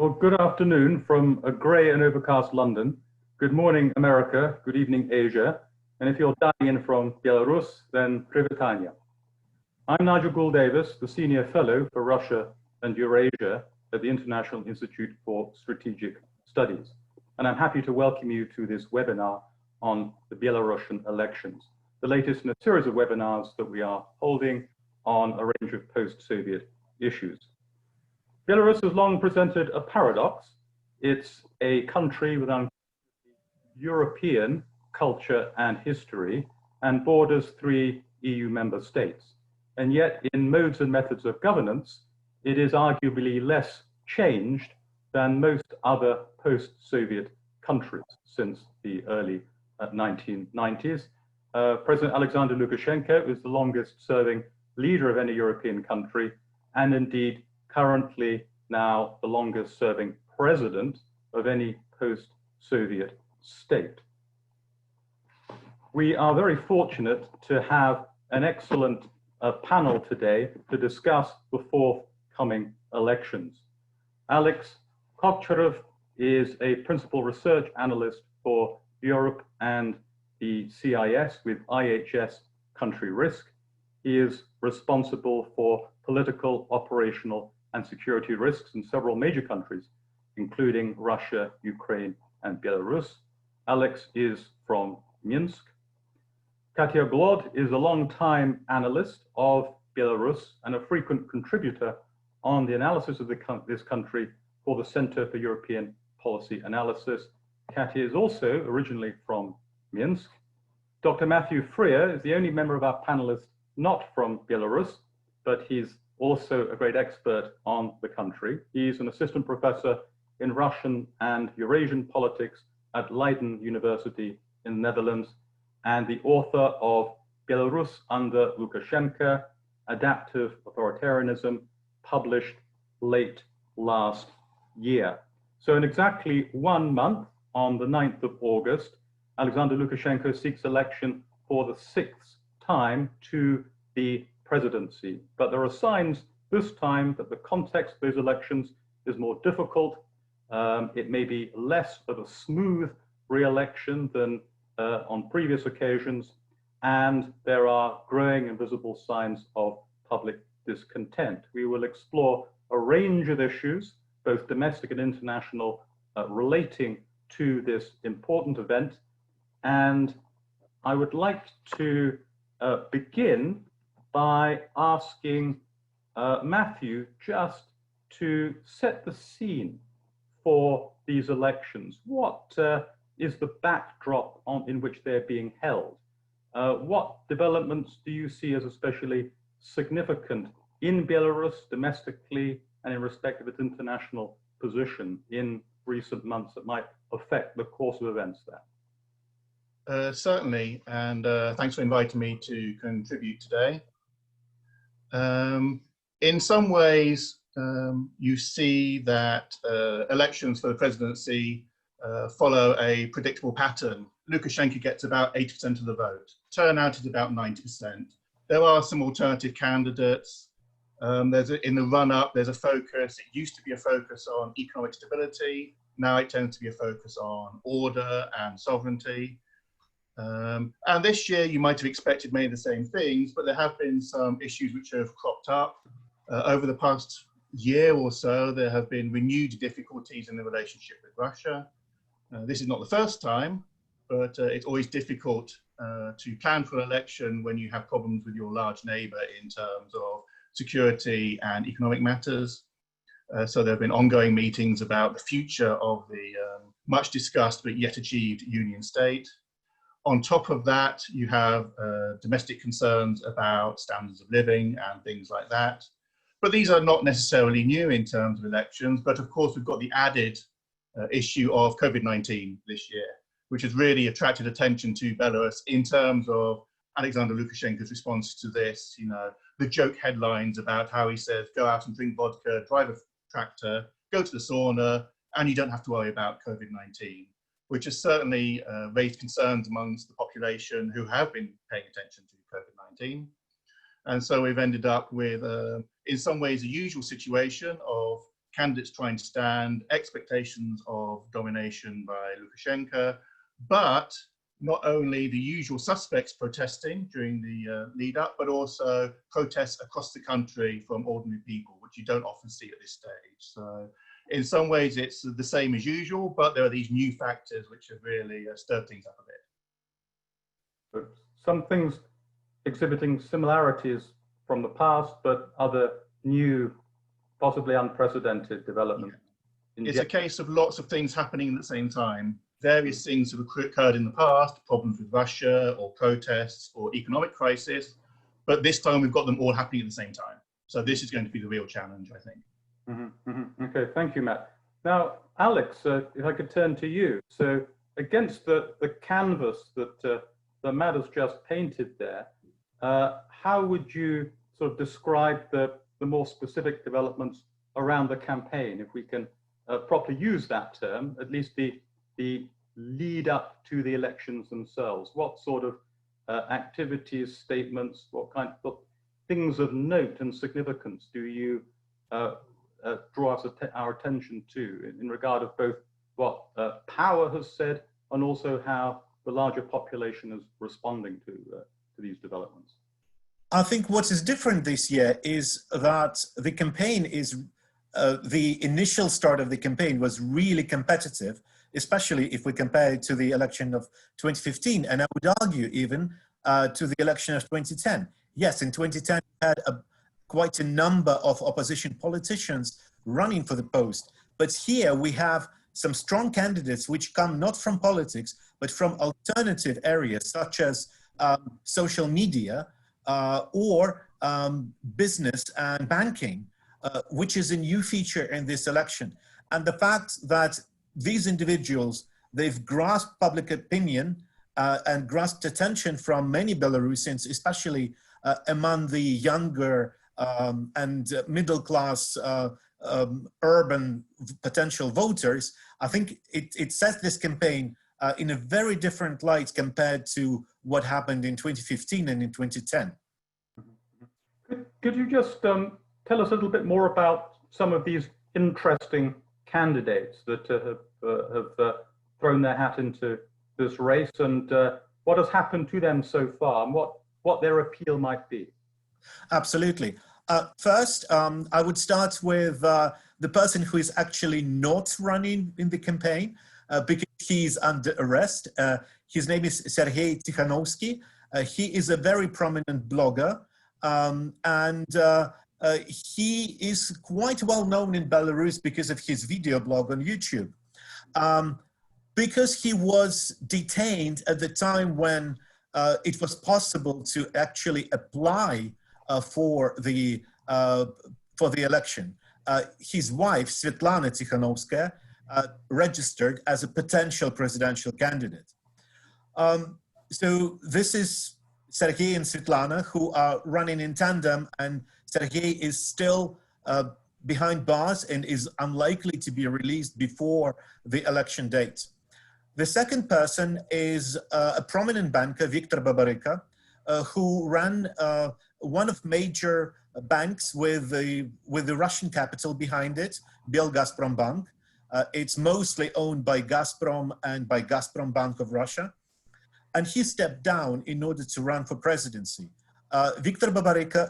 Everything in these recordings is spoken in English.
Well, good afternoon from a grey and overcast London. Good morning, America. Good evening, Asia. And if you're dialing in from Belarus, then Privetania. I'm Nigel Gould-Davies, the Senior Fellow for Russia and Eurasia at the International Institute for Strategic Studies. And I'm happy to welcome you to this webinar on the Belarusian elections, the latest in a series of webinars that we are holding on a range of post-Soviet issues. Belarus has long presented a paradox. It's a country with European culture and history and borders 3 EU member states. And yet in modes and methods of governance, it is arguably less changed than most other post-Soviet countries since the early 1990s. President Alexander Lukashenko is the longest serving leader of any European country, and indeed currently now the longest serving president of any post-Soviet state. We are very fortunate to have an excellent panel today to discuss the forthcoming elections. Alex Kokcharov is a principal research analyst for Europe and the CIS with IHS Country Risk. He is responsible for political, operational, and security risks in several major countries, including Russia, Ukraine, and Belarus. Alex is from Minsk. Katia Glod is a long-time analyst of Belarus and a frequent contributor on the analysis of this country for the Center for European Policy Analysis. Katia is also originally from Minsk. Dr. Matthew Frear is the only member of our panelists not from Belarus, but he's also a great expert on the country. He's an assistant professor in Russian and Eurasian politics at Leiden University in the Netherlands, and the author of Belarus under Lukashenko, Adaptive Authoritarianism, published late last year. So in exactly 1 month, on the 9th of August, Alexander Lukashenko seeks election for the 6th time to the presidency. But there are signs this time that the context of those elections is more difficult. It may be less of a smooth re-election than on previous occasions, and there are growing and visible signs of public discontent. We will explore a range of issues, both domestic and international, relating to this important event. And I would like to begin by asking Matthew just to set the scene for these elections. What is the backdrop in which they're being held? What developments do you see as especially significant in Belarus domestically and in respect of its international position in recent months that might affect the course of events there? Certainly, and thanks for inviting me to contribute today. In some ways, you see that elections for the presidency follow a predictable pattern. Lukashenko gets about 80% of the vote. Turnout is about 90%. There are some alternative candidates. In the run-up, there's a focus. It used to be a focus on economic stability. Now it tends to be a focus on order and sovereignty. And this year you might have expected many of the same things, but there have been some issues which have cropped up. Over the past year or so, there have been renewed difficulties in the relationship with Russia. This is not the first time, but it's always difficult to plan for an election when you have problems with your large neighbor in terms of security and economic matters. So there have been ongoing meetings about the future of the much discussed but yet achieved union state. On top of that, you have domestic concerns about standards of living and things like that. But these are not necessarily new in terms of elections. But of course, we've got the added issue of COVID-19 this year, which has really attracted attention to Belarus in terms of Alexander Lukashenko's response to this. You know, the joke headlines about how he says, go out and drink vodka, drive a tractor, go to the sauna, and you don't have to worry about COVID-19. Which has certainly raised concerns amongst the population who have been paying attention to COVID-19. And so we've ended up with, in some ways, a usual situation of candidates try and stand expectations of domination by Lukashenko, but not only the usual suspects protesting during the lead up, but also protests across the country from ordinary people, which you don't often see at this stage. So in some ways it's the same as usual, but there are these new factors which have really stirred things up a bit. But some things exhibiting similarities from the past, but other new, possibly unprecedented developments. Yeah. It's a case of lots of things happening at the same time. Various things have occurred in the past, problems with Russia or protests or economic crisis, but this time we've got them all happening at the same time. So this is going to be the real challenge, I think. Okay, thank you, Matt. Now, Alex, if I could turn to you. So against the canvas that Matt has just painted there, how would you sort of describe the more specific developments around the campaign, if we can properly use that term, at least the lead up to the elections themselves? What sort of activities, statements, what kind of things of note and significance do you draw our attention to in regard of both what power has said and also how the larger population is responding to these developments? I think what is different this year is that the campaign is, the initial start of the campaign was really competitive, especially if we compare it to the election of 2015, and I would argue even to the election of 2010. Yes, in 2010 we had quite a number of opposition politicians running for the post, but here we have some strong candidates which come not from politics, but from alternative areas such as social media, or business and banking, which is a new feature in this election. And the fact that these individuals, they've grasped public opinion and grasped attention from many Belarusians, especially among the younger and middle-class urban potential voters, I think it sets this campaign in a very different light compared to what happened in 2015 and in 2010. Could you just tell us a little bit more about some of these interesting candidates that have thrown their hat into this race, and what has happened to them so far, and what their appeal might be? Absolutely. First, I would start with the person who is actually not running in the campaign because he's under arrest. His name is Sergei Tikhanovsky. He is a very prominent blogger, and he is quite well known in Belarus because of his video blog on YouTube. Because he was detained at the time when it was possible to actually apply for the election. His wife, Svetlana Tikhanovskaya, registered as a potential presidential candidate. So this is Sergei and Svetlana, who are running in tandem, and Sergei is still behind bars and is unlikely to be released before the election date. The second person is a prominent banker, Viktor Babaryka, who ran one of major banks with the Russian capital behind it, Belgazprom Bank. It's mostly owned by Gazprom and by Gazprom Bank of Russia. And he stepped down in order to run for presidency. Viktor Babaryka,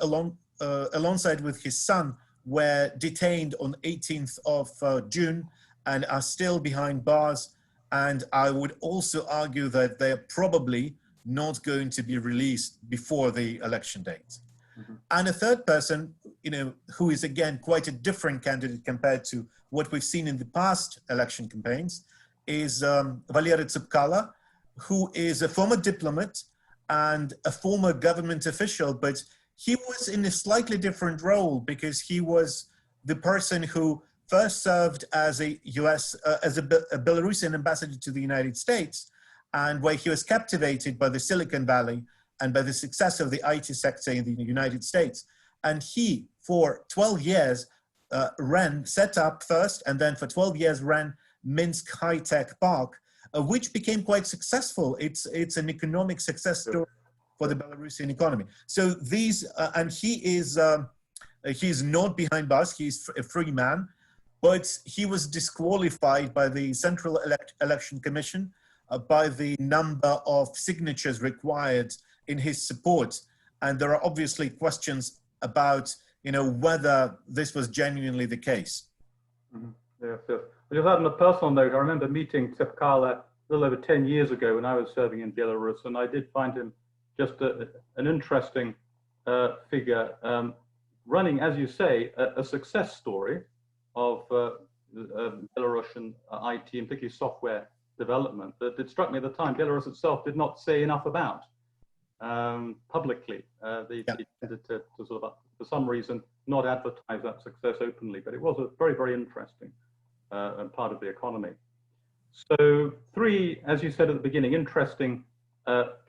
alongside with his son, were detained on 18th of June and are still behind bars. And I would also argue that they're probably not going to be released before the election date. Mm-hmm. And a third person, who is again quite a different candidate compared to what we've seen in the past election campaigns, is Valery Tsepkalo, who is a former diplomat and a former government official, but he was in a slightly different role because he was the person who first served as a Belarusian ambassador to the United States, and where he was captivated by the Silicon Valley and by the success of the IT sector in the United States. And he, for 12 years, set up first, and then for 12 years ran Minsk High-Tech Park, which became quite successful. It's an economic success story for the Belarusian economy. So these, and he is he's not behind bars, he's a free man. but he was disqualified by the Central Election Commission by the number of signatures required in his support. And there are obviously questions about, whether this was genuinely the case. Mm-hmm. Yes, yes. Just on a personal note, I remember meeting Tsepkala a little over 10 years ago when I was serving in Belarus, and I did find him just an interesting figure, running, as you say, a success story of Belarusian IT, and particularly software development, that it struck me at the time Belarus itself did not say enough about publicly. They tended to sort of, for some reason, not advertise that success openly, but it was a very, very interesting part of the economy. So three, as you said at the beginning, interesting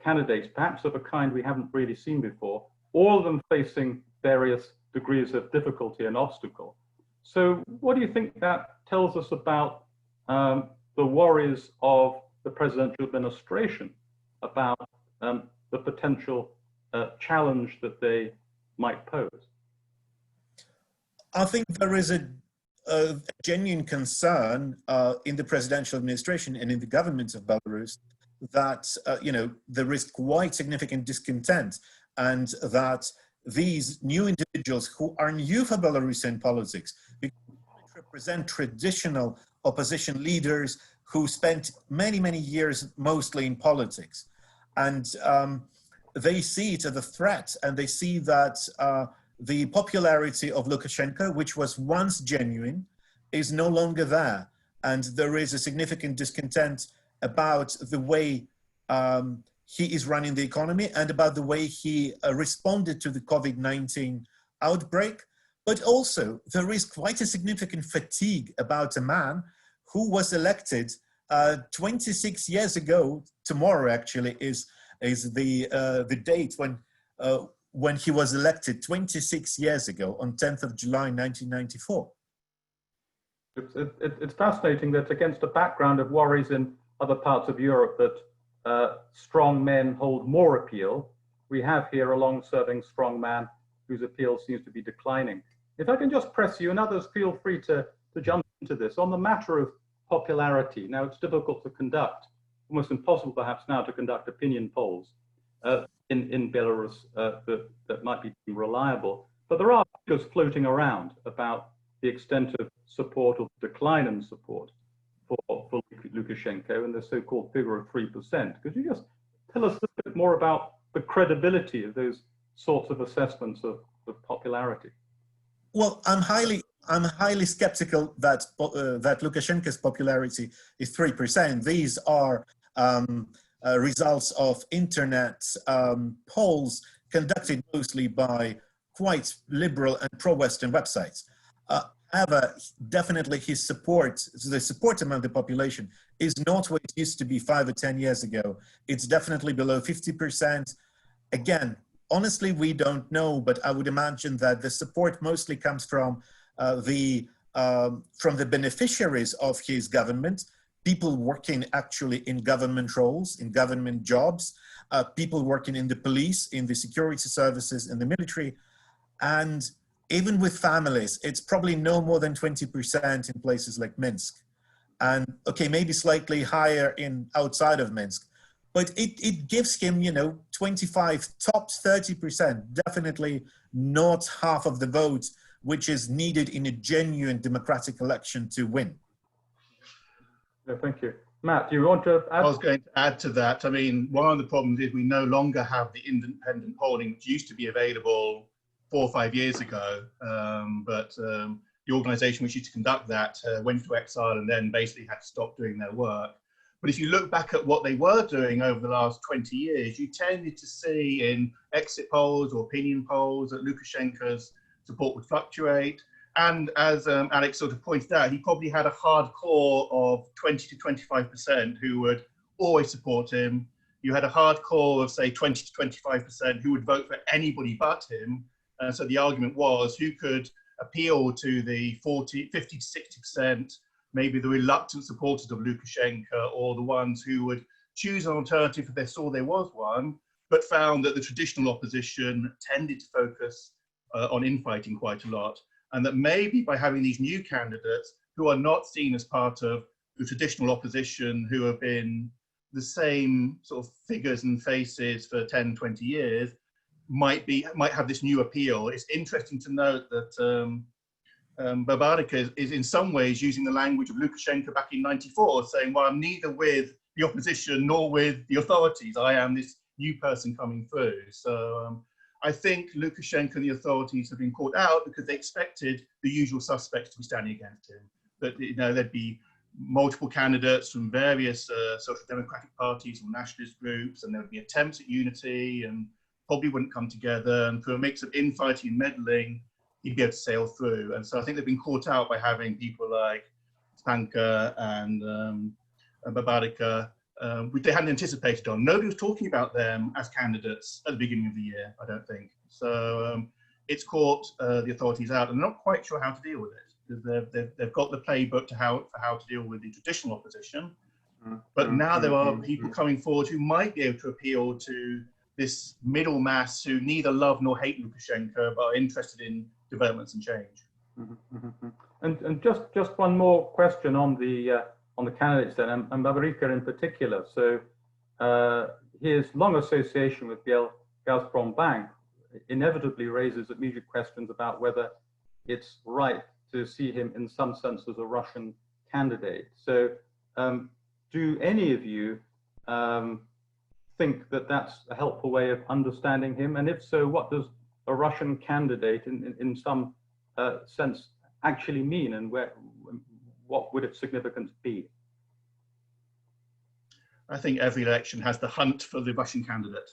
candidates, perhaps of a kind we haven't really seen before, all of them facing various degrees of difficulty and obstacle. So what do you think that tells us about the worries of the presidential administration about the potential challenge that they might pose? I think there is a genuine concern in the presidential administration and in the government of Belarus that there is quite significant discontent, and that these new individuals who are new for Belarusian politics represent traditional opposition leaders who spent many, many years mostly in politics. And they see it as a threat, and they see that the popularity of Lukashenko, which was once genuine, is no longer there. And there is a significant discontent about the way he is running the economy and about the way he responded to the COVID-19 outbreak. But also, there is quite a significant fatigue about a man who was elected 26 years ago. Tomorrow, actually, is the date when he was elected 26 years ago, on 10th of July, 1994. It's fascinating that against a background of worries in other parts of Europe that strong men hold more appeal, we have here a long-serving strong man whose appeal seems to be declining. If I can just press you, and others feel free to jump into this, on the matter of popularity. Now, it's difficult to conduct, almost impossible perhaps now to conduct opinion polls in Belarus that might be reliable, but there are figures floating around about the extent of support or decline in support for Lukashenko, and the so-called figure of 3%. Could you just tell us a little bit more about the credibility of those sorts of assessments of popularity? Well, I'm highly skeptical that that Lukashenko's popularity is 3%. These are results of internet polls conducted mostly by quite liberal and pro-Western websites. However, definitely his support, the support among the population, is not what it used to be 5 or 10 years ago. It's definitely below 50%. Again, honestly, we don't know, but I would imagine that the support mostly comes from the beneficiaries of his government, people working actually in government roles, in government jobs, people working in the police, in the security services, in the military, and even with families, it's probably no more than 20% in places like Minsk. And okay, maybe slightly higher outside of Minsk, but it gives him, 25, top 30%, definitely not half of the vote, which is needed in a genuine democratic election to win. Yeah, thank you. Matt, do you want to add? I was going to add to that. I mean, one of the problems is we no longer have the independent polling which used to be available 4 or 5 years ago, but the organisation which used to conduct that went into exile and then basically had to stop doing their work. But if you look back at what they were doing over the last 20 years, you tended to see in exit polls or opinion polls that Lukashenko's support would fluctuate. And as Alex sort of pointed out, he probably had a hard core of 20 to 25% who would always support him. You had a hard core of, say, 20 to 25% who would vote for anybody but him. And so the argument was who could appeal to the 50 to 60%, maybe the reluctant supporters of Lukashenko, or the ones who would choose an alternative if they saw there was one, but found that the traditional opposition tended to focus on infighting quite a lot. and that maybe by having these new candidates who are not seen as part of the traditional opposition, who have been the same sort of figures and faces for 10, 20 years, might have this new appeal. It's interesting to note that Babarika is in some ways using the language of Lukashenko back in '94, saying, well, I'm neither with the opposition nor with the authorities. I am this new person coming through. So I think Lukashenko and the authorities have been caught out because they expected the usual suspects to be standing against him. That, you know, there'd be multiple candidates from various social democratic parties or nationalist groups, and there would be attempts at unity and probably wouldn't come together. And through a mix of infighting and meddling, he'd be able to sail through. And so I think they've been caught out by having people like Spanka and Babarika, which they hadn't anticipated on. Nobody was talking about them as candidates at the beginning of the year, I don't think. So it's caught the authorities out, and they're not quite sure how to deal with it, because they've got the playbook for how to deal with the traditional opposition. But now there are people coming forward who might be able to appeal to this middle mass who neither love nor hate Lukashenko, but are interested in developments and change. And just one more question on the candidates then, and Babarika in particular. So his long association with Gazprom Bank inevitably raises immediate questions about whether it's right to see him in some sense as a Russian candidate. So do any of you think that that's a helpful way of understanding him? And if so, what does a Russian candidate in some sense actually mean, and what would its significance be? I think every election has the hunt for the Russian candidate.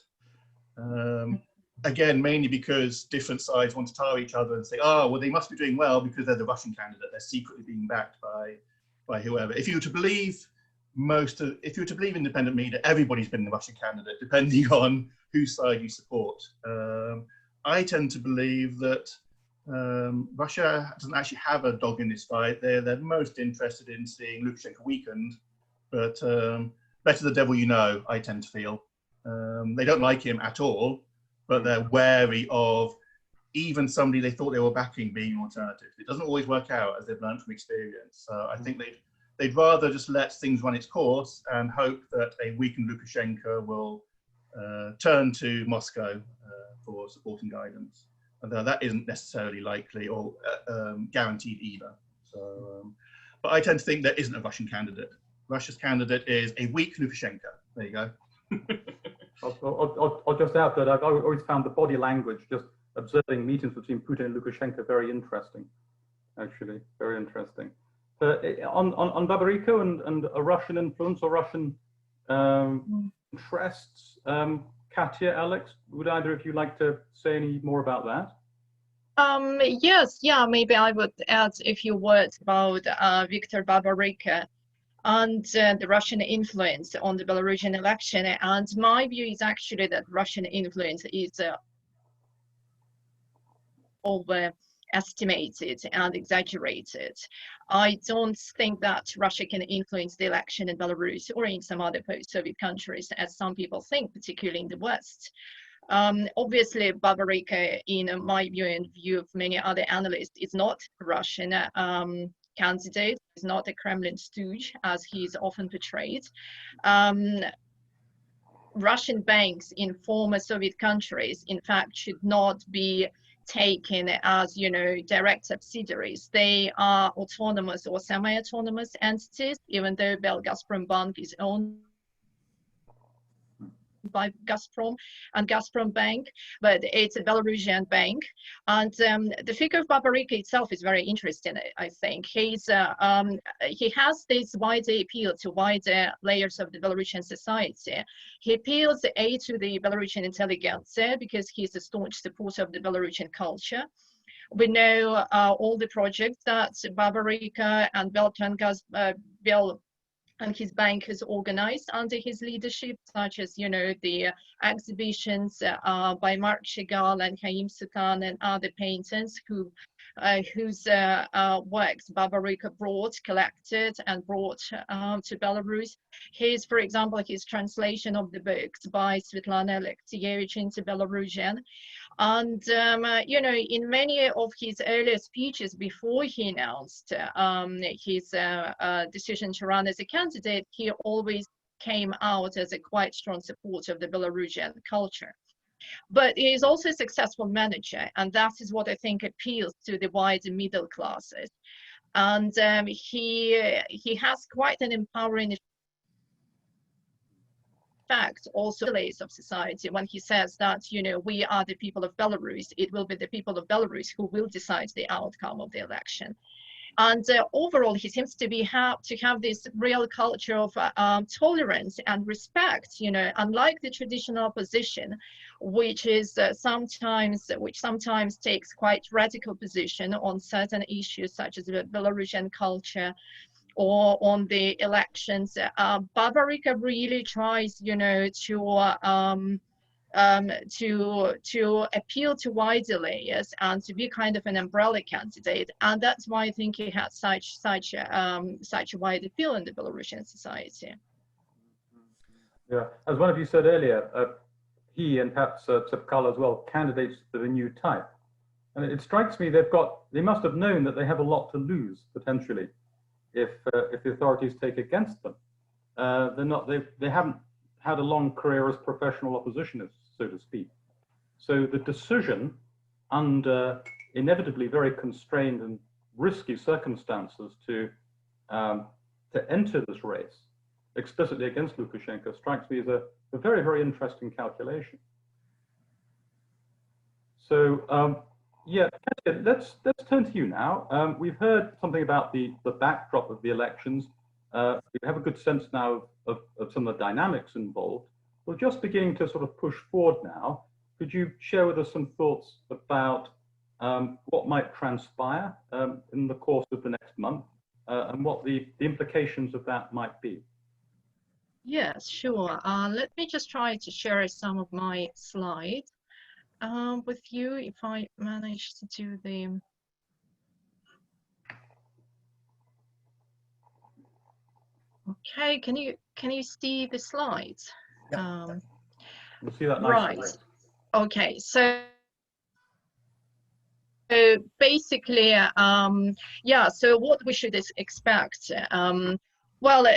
Again, mainly because different sides want to tar each other and say, oh, well, they must be doing well because they're the Russian candidate. They're secretly being backed by whoever. If you were to believe independent media, everybody's been the Russian candidate, depending on whose side you support. I tend to believe that Russia doesn't actually have a dog in this fight. They're most interested in seeing Lukashenko weakened, but better the devil you know, I tend to feel. They don't like him at all, but they're wary of even somebody they thought they were backing being an alternative. It doesn't always work out, as they've learned from experience. So I think they'd rather just let things run its course and hope that a weakened Lukashenko will turn to Moscow for support and guidance. Although that isn't necessarily likely or guaranteed either. So, but I tend to think there isn't a Russian candidate. Russia's candidate is a weak Lukashenko. There you go. I'll just add that I've always found the body language, just observing meetings between Putin and Lukashenko, very interesting, actually, very interesting. On Babarika and a Russian influence or Russian interests, Katia, Alex, would either of you like to say any more about that? Yes, yeah, maybe I would add a few words about Viktor Babarika and the Russian influence on the Belarusian election. And my view is actually that Russian influence is overestimated and exaggerated. I don't think that Russia can influence the election in Belarus or in some other post-Soviet countries, as some people think, particularly in the West. Obviously, Babarika, in my view and view of many other analysts, is not a Russian candidate, is not a Kremlin stooge, as he is often portrayed. Russian banks in former Soviet countries, in fact, should not be taken as, you know, direct subsidiaries. They are autonomous or semi-autonomous entities, even though Gazprom Bank is owned by Gazprom and Gazprom Bank, but it's a Belarusian bank. And the figure of Babarika itself is very interesting, I think. He has this wider appeal to wider layers of the Belarusian society. He appeals to the Belarusian intelligentsia because he's a staunch supporter of the Belarusian culture. We know all the projects that Babarika and and his bank has organized under his leadership, such as, you know, the exhibitions by Marc Chagall and Chaim Sukan and other painters whose works Babarika collected and brought to Belarus. For example, his translation of the books by Svetlana Alexievich into Belarusian. And, you know, in many of his earlier speeches before he announced his decision to run as a candidate, he always came out as a quite strong supporter of the Belarusian culture. But he is also a successful manager, and that is what I think appeals to the wider middle classes. And he has quite an empowering fact also of society when he says that, you know, we are the people of Belarus, it will be the people of Belarus who will decide the outcome of the election. And overall, he seems to be to have this real culture of tolerance and respect, you know, unlike the traditional opposition, which is sometimes takes quite radical position on certain issues such as the Belarusian culture or on the elections. Babarika really tries, you know, to appeal to wider layers and to be kind of an umbrella candidate, and that's why I think he has such a wide appeal in the Belarusian society. Yeah, as one of you said earlier, he and perhaps Tsepkalo as well, candidates for the new type, and it strikes me they must have known that they have a lot to lose potentially if the authorities take against them. They haven't had a long career as professional oppositionists, so to speak. So the decision under inevitably very constrained and risky circumstances to enter this race explicitly against Lukashenko strikes me as a very, very interesting calculation. So yeah, Katia, let's turn to you now. We've heard something about the backdrop of the elections. We have a good sense now of some of the dynamics involved. We're just beginning to sort of push forward now. Could you share with us some thoughts about what might transpire in the course of the next month and what the implications of that might be? Yes, sure. Let me just try to share some of my slides with you, if I manage to do the... Okay, can you see the slides? Yeah. We'll see that nicely. Right. Okay, so basically, yeah, so what we should expect. Well,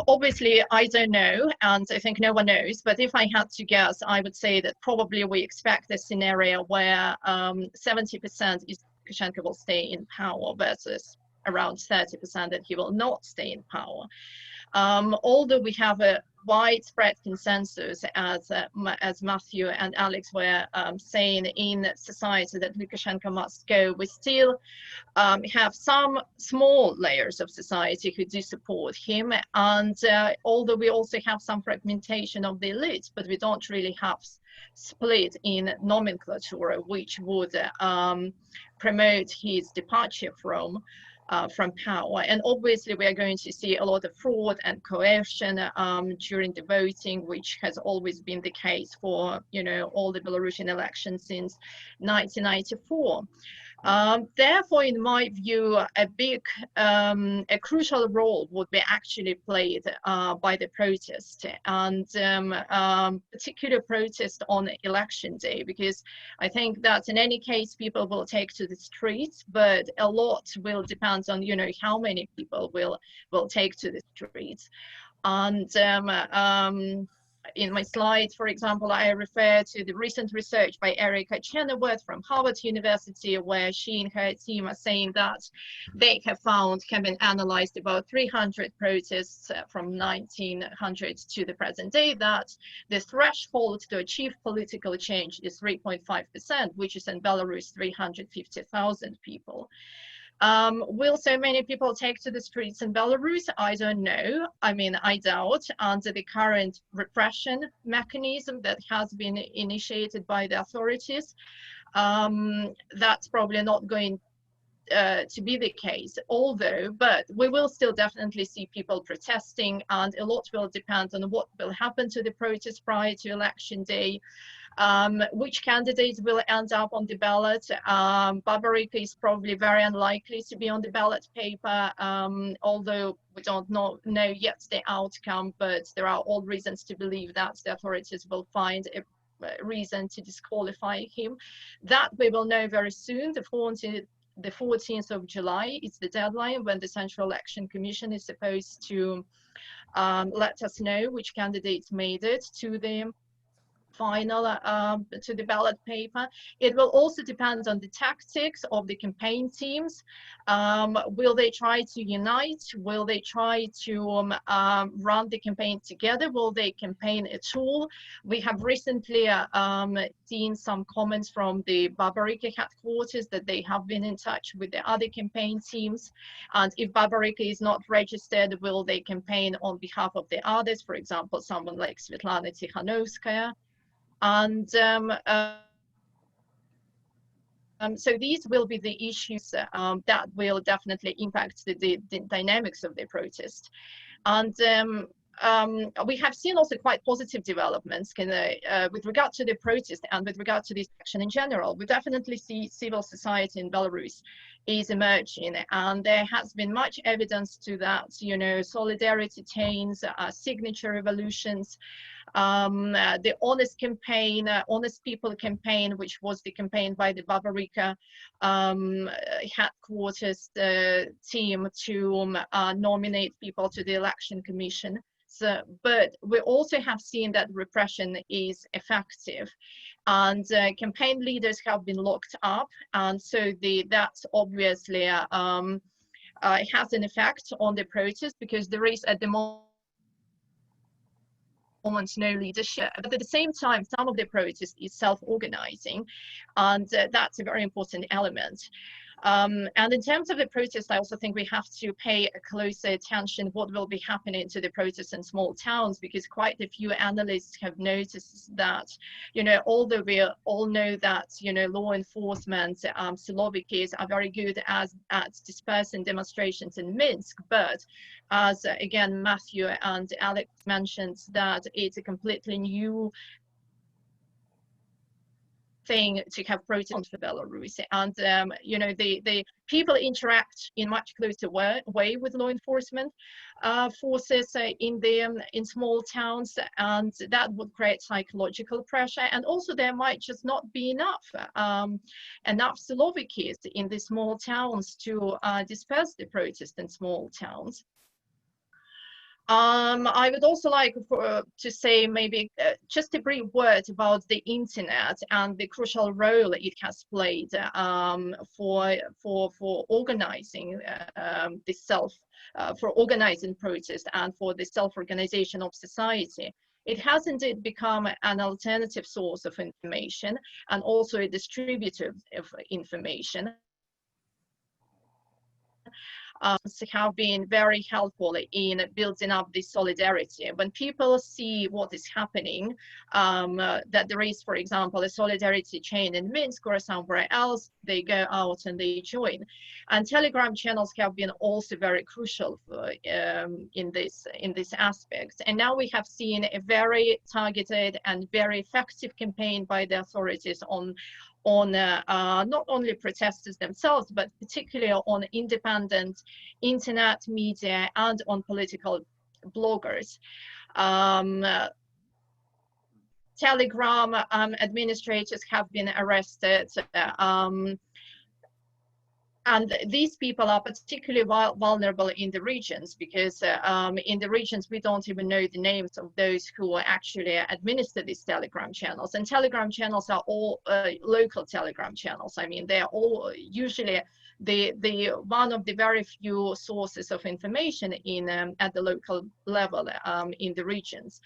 obviously, I don't know, and I think no one knows, but if I had to guess, I would say that probably we expect a scenario where 70% is Lukashenko will stay in power versus around 30% that he will not stay in power. Although we have a widespread consensus, as Matthew and Alex were saying in society, that Lukashenko must go, we still have some small layers of society who do support him. And although we also have some fragmentation of the elite, but we don't really have split in nomenclature, which would promote his departure from power. And obviously we are going to see a lot of fraud and coercion during the voting, which has always been the case for, you know, all the Belarusian elections since 1994. Therefore, in my view, a crucial role would be actually played by the protest, and particular protest on election day, because I think that in any case people will take to the streets, but a lot will depend on, you know, how many people will take to the streets. And in my slides, for example, I refer to the recent research by Erica Chenoweth from Harvard University, where she and her team are saying that they have been analyzed about 300 protests from 1900 to the present day, that the threshold to achieve political change is 3.5%, which is in Belarus 350,000 people. Will so many people take to the streets in Belarus? I don't know. I mean, I doubt, under the current repression mechanism that has been initiated by the authorities. That's probably not going to be the case, but we will still definitely see people protesting, and a lot will depend on what will happen to the protests prior to election day. Which candidates will end up on the ballot. Babarika is probably very unlikely to be on the ballot paper, although we don't know yet the outcome, but there are all reasons to believe that the authorities will find a reason to disqualify him. That we will know very soon. The 14th of July is the deadline when the Central Election Commission is supposed to let us know which candidates made it to the final to the ballot paper. It will also depend on the tactics of the campaign teams. Will they try to unite? Will they try to run the campaign together? Will they campaign at all? We have recently seen some comments from the Babarika headquarters that they have been in touch with the other campaign teams. And if Babarika is not registered, will they campaign on behalf of the others? For example, someone like Svetlana Tikhanovskaya. And so these will be the issues that will definitely impact the dynamics of the protest. And we have seen also quite positive developments with regard to the protest and with regard to this action in general. We definitely see civil society in Belarus is emerging, and there has been much evidence to that, you know, solidarity chains, signature revolutions, the honest campaign, honest people campaign, which was the campaign by the Babarika headquarters team to nominate people to the election commission. So, but we also have seen that repression is effective, and campaign leaders have been locked up, and so that's obviously has an effect on the protest, because there is at the moment no leadership. But at the same time, some of the protest is self-organizing, and that's a very important element. And in terms of the protest, I also think we have to pay a closer attention what will be happening to the protests in small towns, because quite a few analysts have noticed that, you know, although we all know that, you know, law enforcement, Siloviki are very good at dispersing demonstrations in Minsk, but as again Matthew and Alex mentioned, that it's a completely new thing to have protests for Belarus, and you know, the people interact in much closer way with law enforcement forces in small towns, and that would create psychological pressure. And also there might just not be enough Silovikis in the small towns to disperse the protest in small towns. I would also like to say maybe just a brief word about the internet and the crucial role it has played for organizing for organizing protest and for the self-organization of society. It has indeed become an alternative source of information and also a distributor of information. Have been very helpful in building up this solidarity. When people see what is happening, that there is, for example, a solidarity chain in Minsk or somewhere else, they go out and they join. And Telegram channels have been also very crucial for, in this aspect. And now we have seen a very targeted and very effective campaign by the authorities on not only protesters themselves, but particularly on independent internet media and on political bloggers. Telegram administrators have been arrested. And these people are particularly vulnerable in the regions, because in the regions we don't even know the names of those who actually administer these Telegram channels. And Telegram channels are all local Telegram channels. I mean, they're all usually the one of the very few sources of information in at the local level in the regions.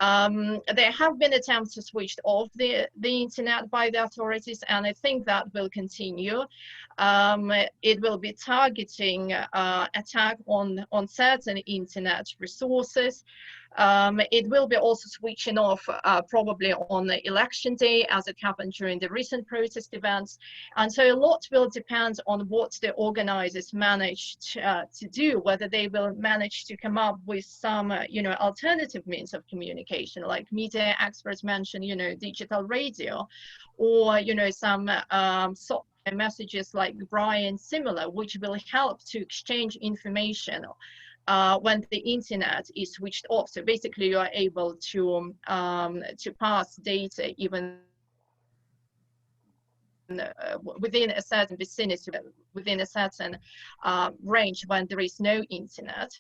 There have been attempts to switch off the internet by the authorities, and I think that will continue. It will be targeting attack on certain internet resources. It will be also switching off probably on the election day, as it happened during the recent protest events. And so a lot will depend on what the organizers manage to do, whether they will manage to come up with some, you know, alternative means of communication, like media experts mentioned, you know, digital radio, or, you know, some software messages like Brian similar, which will help to exchange information when the internet is switched off. So basically, you are able to pass data even within a certain vicinity, within a certain range when there is no internet.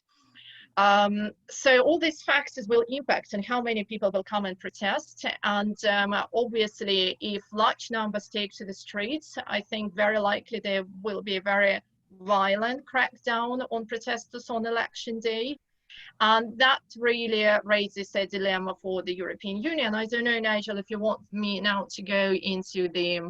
So all these factors will impact on how many people will come and protest. And obviously, if large numbers take to the streets, I think very likely there will be a very violent crackdown on protesters on election day. And that really raises a dilemma for the European Union. I don't know, Nigel, if you want me now to go into the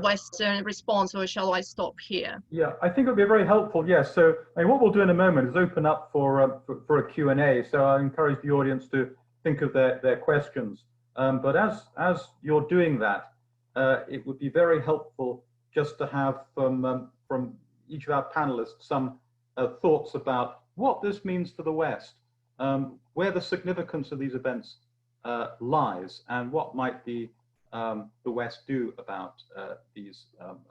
Western response, or shall I stop here? Yeah, I think it would be very helpful. Yes. So, I mean, what we'll do in a moment is open up for a Q&A. So I encourage the audience to think of their questions. But as you're doing that, it would be very helpful just to have from each of our panelists some thoughts about what this means to the West, where the significance of these events lies, and what might the West do about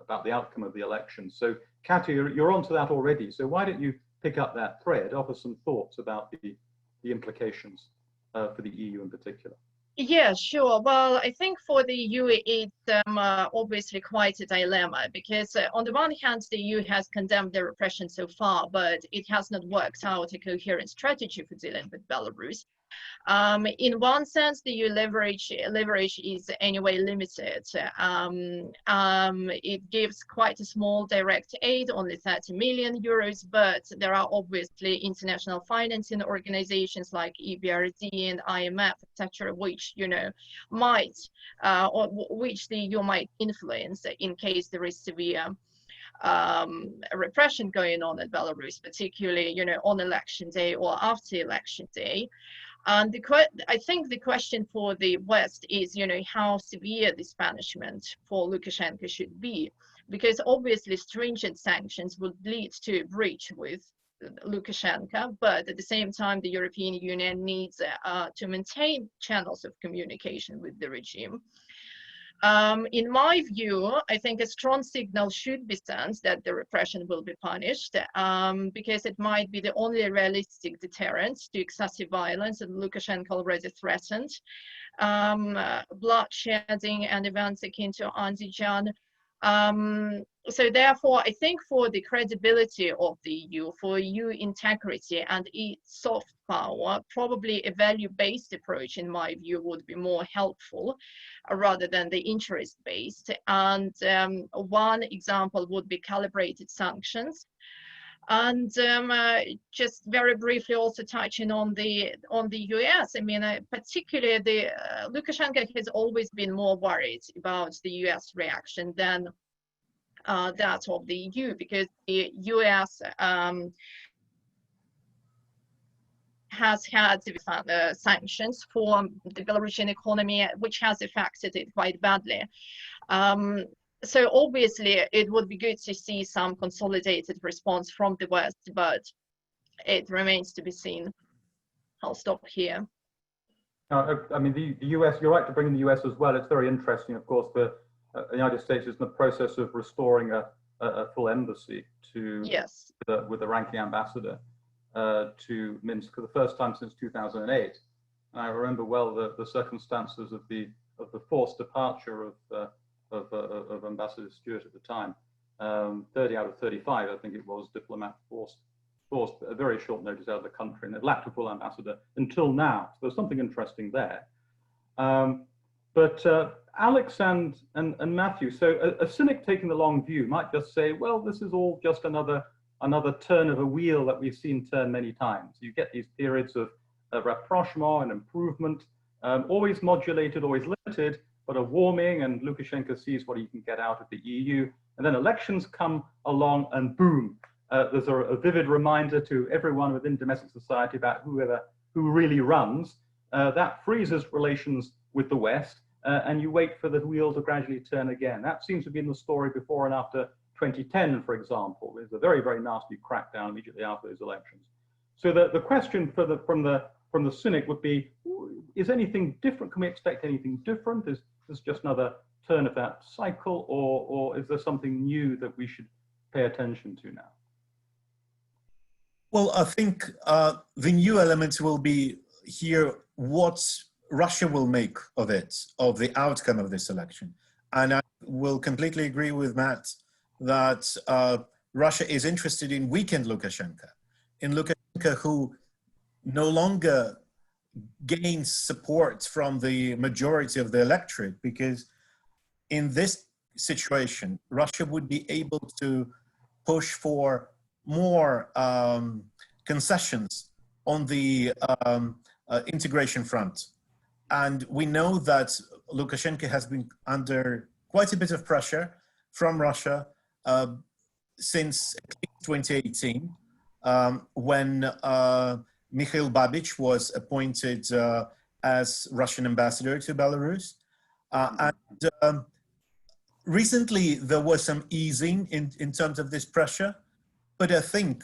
about the outcome of the election. So, Katia, you're onto that already. So why don't you pick up that thread, offer some thoughts about the implications for the EU in particular? Yeah, sure. Well, I think for the EU, it's obviously quite a dilemma, because on the one hand, the EU has condemned the repression so far, but it has not worked out a coherent strategy for dealing with Belarus. In one sense, the EU leverage is anyway limited. It gives quite a small direct aid, only 30 million euros, but there are obviously international financing organizations like EBRD and IMF, etc., which might or which the EU might influence in case there is severe repression going on in Belarus, particularly on election day or after election day. And I think the question for the West is, how severe this punishment for Lukashenko should be, because obviously stringent sanctions would lead to a breach with Lukashenko, but at the same time, the European Union needs to maintain channels of communication with the regime. In my view, I think a strong signal should be sent that the repression will be punished, because it might be the only realistic deterrent to excessive violence, and Lukashenko already threatened bloodshedding and events akin to Andijan. So therefore, I think for the credibility of the EU, for EU integrity and its soft power, probably a value-based approach, in my view, would be more helpful rather than the interest-based. And one example would be calibrated sanctions. And just very briefly, also touching on the US. I mean, particularly Lukashenko has always been more worried about the US reaction than that of the EU, because the US has had sanctions for the Belarusian economy, which has affected it quite badly. So obviously, it would be good to see some consolidated response from the West, but it remains to be seen. I'll stop here. I mean, the US, you're right to bring in the US as well. It's very interesting, of course. The United States is in the process of restoring a full embassy to yes. with the ranking ambassador to Minsk for the first time since 2008. And I remember well the circumstances of the forced departure of Ambassador Stewart at the time. 30 out of 35, I think it was, diplomats forced a very short notice out of the country, and it lacked a full ambassador until now. So there's something interesting there. But Alex and Matthew, so a cynic taking the long view might just say, well, this is all just another turn of a wheel that we've seen turn many times. You get these periods of rapprochement and improvement, always modulated, always limited, but a warming, and Lukashenko sees what he can get out of the EU. And then elections come along and boom, there's a vivid reminder to everyone within domestic society about who really runs. That freezes relations with the West, and you wait for the wheel to gradually turn again. That seems to be in the story before and after 2010, for example. There's a very, very nasty crackdown immediately after those elections. So the question from the cynic would be, is anything different? Can we expect anything different? Is this just another turn of that cycle, or is there something new that we should pay attention to now? Well, I think the new element will be here what Russia will make of it, of the outcome of this election. And I will completely agree with Matt that Russia is interested in weakened Lukashenko, in Lukashenko who no longer gains support from the majority of the electorate, because in this situation, Russia would be able to push for more concessions on the integration front. And we know that Lukashenko has been under quite a bit of pressure from Russia since 2018, when Mikhail Babic was appointed as Russian ambassador to Belarus. And recently, there was some easing in terms of this pressure. But I think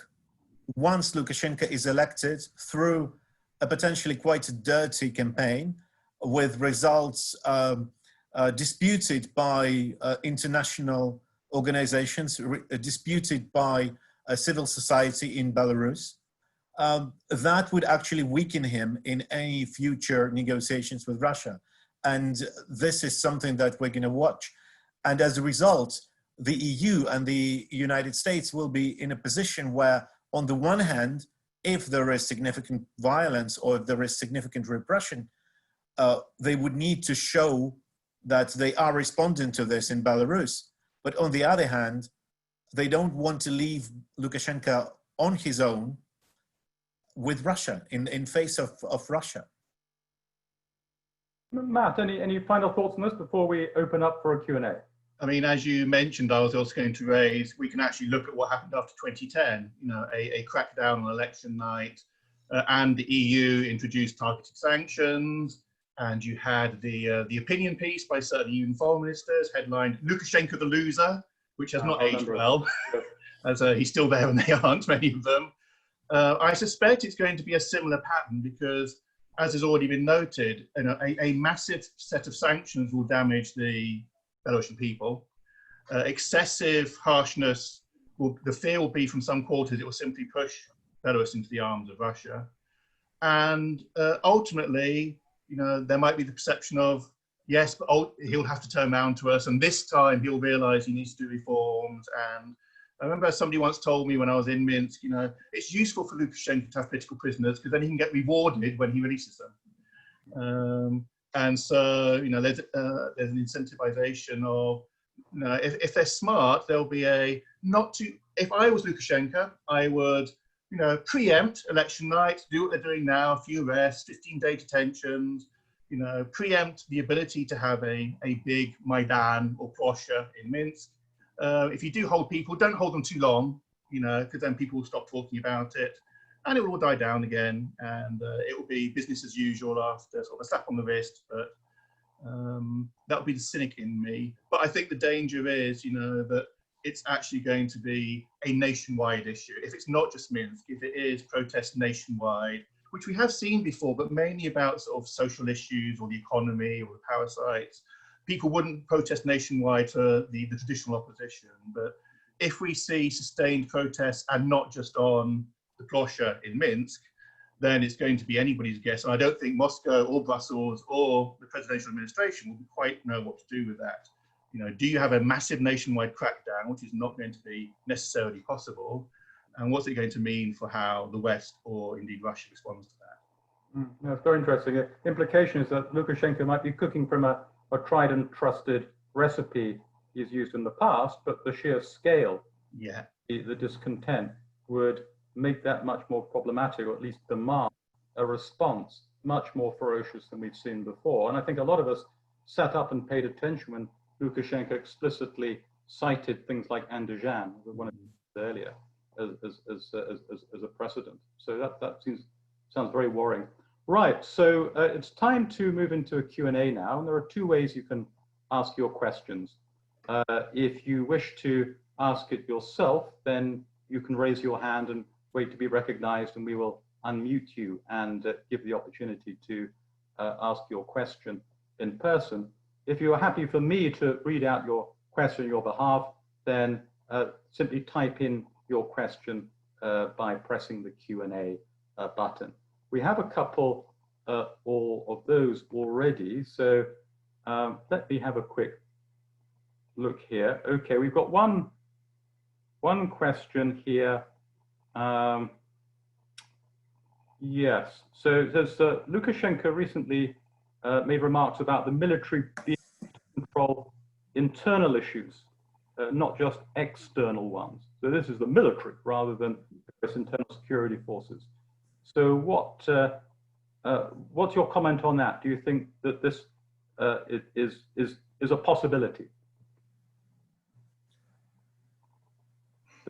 once Lukashenko is elected through a potentially quite dirty campaign with results disputed by international organizations, disputed by civil society in Belarus, that would actually weaken him in any future negotiations with Russia. And this is something that we're going to watch. And as a result, the EU and the United States will be in a position where, on the one hand, if there is significant violence or if there is significant repression, they would need to show that they are responding to this in Belarus. But on the other hand, they don't want to leave Lukashenko on his own with Russia, in face of Russia. Matt, any final thoughts on this before we open up for a Q&A? I mean, as you mentioned, I was also going to raise, we can actually look at what happened after 2010, you know, a crackdown on election night, and the EU introduced targeted sanctions, and you had the opinion piece by certain EU foreign ministers headlined "Lukashenko the loser," which has not aged well, as he's still there and they aren't, many of them. I suspect it's going to be a similar pattern because, as has already been noted, you know, a massive set of sanctions will damage the Belarusian people. Excessive harshness, the fear will be from some quarters, it will simply push Belarus into the arms of Russia. And ultimately, you know, there might be the perception of, yes, but he'll have to turn around to us, and this time he'll realize he needs to do reforms. And I remember somebody once told me when I was in Minsk, you know, it's useful for Lukashenko to have political prisoners because then he can get rewarded when he releases them. And so, you know, there's an incentivization of, you know, if they're smart, there'll be if I was Lukashenko, I would, you know, preempt election night, do what they're doing now, a few arrests, 15-day detentions, you know, preempt the ability to have a big Maidan or Plosha in Minsk. If you do hold people, don't hold them too long, you know, because then people will stop talking about it. And it will all die down again, and it will be business as usual after sort of a slap on the wrist. But that would be the cynic in me. But I think the danger is, you know, that it's actually going to be a nationwide issue. If it's not just Minsk, if it is protest nationwide, which we have seen before, but mainly about sort of social issues or the economy or the power sites, people wouldn't protest nationwide for the traditional opposition. But if we see sustained protests and not just on the Plosha in Minsk, then it's going to be anybody's guess. And I don't think Moscow or Brussels or the presidential administration will quite know what to do with that. You know, do you have a massive nationwide crackdown, which is not going to be necessarily possible? And what's it going to mean for how the West or indeed Russia responds to that? That's very interesting. The implication is that Lukashenko might be cooking from a tried and trusted recipe he's used in the past, but the sheer scale, the discontent would make that much more problematic, or at least demand a response much more ferocious than we've seen before. And I think a lot of us sat up and paid attention when Lukashenko explicitly cited things like Andijan, one of the earlier, as a precedent. So that sounds very worrying. Right, so it's time to move into a Q&A now, and there are two ways you can ask your questions. If you wish to ask it yourself, then you can raise your hand and wait to be recognized, and we will unmute you and give the opportunity to ask your question in person. If you are happy for me to read out your question on your behalf, then simply type in your question by pressing the Q&A button. We have a couple all of those already, so let me have a quick look here. Okay, we've got one question here. Yes, so there's Lukashenko recently made remarks about the military being able to control internal issues, not just external ones. So this is the military rather than internal security forces. So what's your comment on that? Do you think that this is a possibility?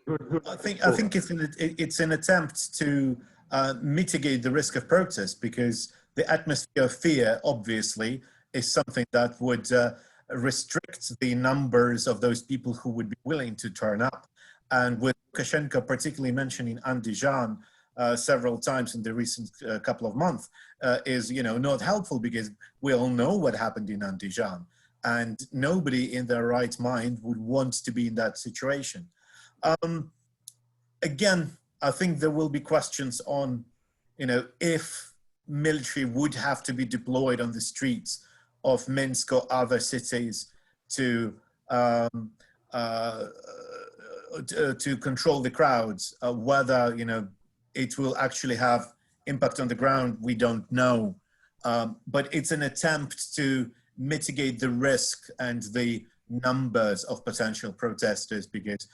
I think it's an attempt to mitigate the risk of protest, because the atmosphere of fear, obviously, is something that would restrict the numbers of those people who would be willing to turn up. And with Lukashenko particularly mentioning Andijan several times in the recent couple of months is, not helpful, because we all know what happened in Andijan, and nobody in their right mind would want to be in that situation. Again, I think there will be questions on, if military would have to be deployed on the streets of Minsk or other cities to control the crowds. Whether it will actually have impact on the ground, we don't know. But it's an attempt to mitigate the risk and the numbers of potential protesters, because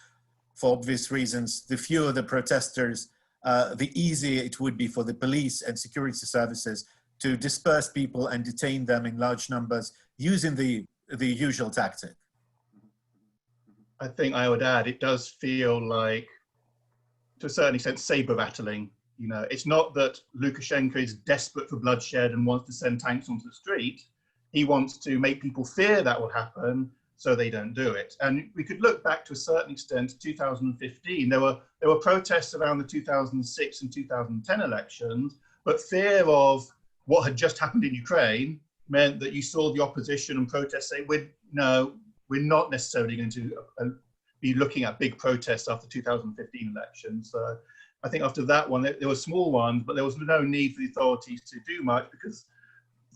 for obvious reasons, the fewer the protesters, the easier it would be for the police and security services to disperse people and detain them in large numbers using the usual tactic. I think I would add, it does feel like, to a certain extent, saber rattling. It's not that Lukashenko is desperate for bloodshed and wants to send tanks onto the street. He wants to make people fear that will happen, so they don't do it. And we could look back to a certain extent to 2015. There were protests around the 2006 and 2010 elections, but fear of what had just happened in Ukraine meant that you saw the opposition and protests say, we're not necessarily going to be looking at big protests after 2015 elections. So I think after that one, there were small ones, but there was no need for the authorities to do much, because